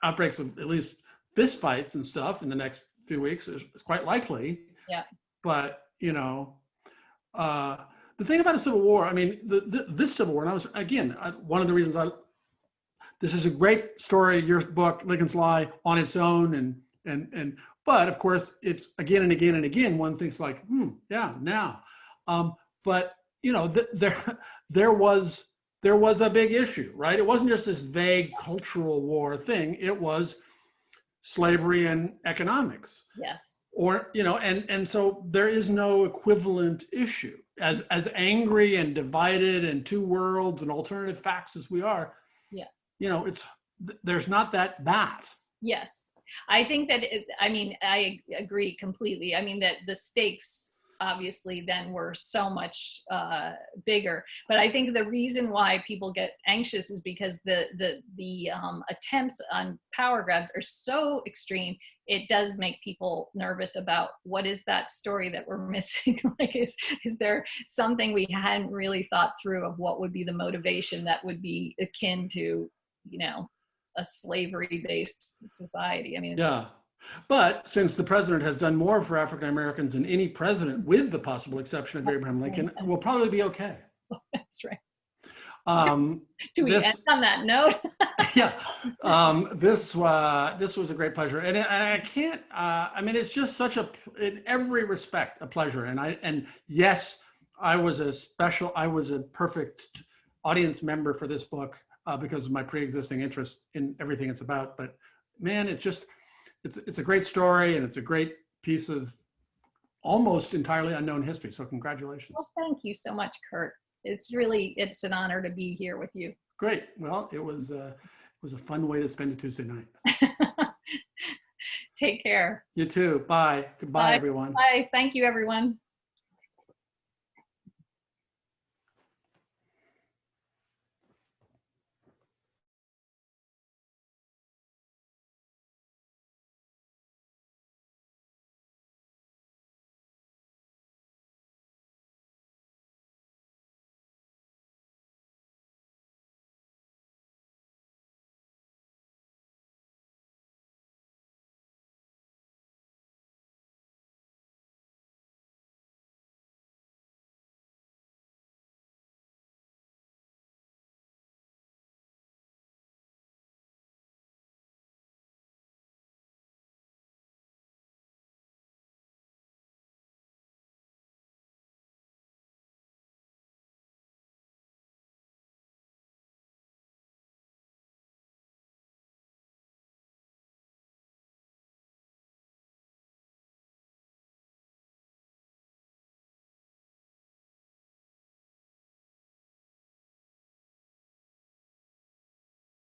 outbreaks of at least fist fights and stuff in the next few weeks is quite likely. Yeah. But, the thing about a civil war, this civil war, and I was, again, one of the reasons this is a great story, your book, Lincoln's Lie, on its own, but of course, it's again and again and again, one thinks like, yeah, now. But you know, there was a big issue, right? It wasn't just this vague cultural war thing. It was slavery and economics. Yes. Or, you know, and so there is no equivalent issue. As angry and divided and two worlds and alternative facts as we are, yeah, you know, there's not that. Yes. I think that, I agree completely. I mean, that the stakes obviously then were so much bigger. But I think the reason why people get anxious is because the attempts on power grabs are so extreme. It does make people nervous about what is that story that we're missing. Like, is there something we hadn't really thought through of what would be the motivation that would be akin to, you know, a slavery-based society? I mean, Yeah. But since the president has done more for African Americans than any president, with the possible exception of Abraham Lincoln, we'll probably be okay. That's right. Do we end on that note? Yeah. This was a great pleasure, and I can't. I mean, it's just such in every respect, a pleasure. And yes, I was a perfect audience member for this book because of my pre-existing interest in everything it's about. But man, it's a great story, and it's a great piece of almost entirely unknown history. So congratulations. Well, thank you so much, Kurt. It's an honor to be here with you. Great. Well, it was a fun way to spend a Tuesday night. Take care. You too. Bye. Goodbye, everyone. Bye. Thank you, everyone.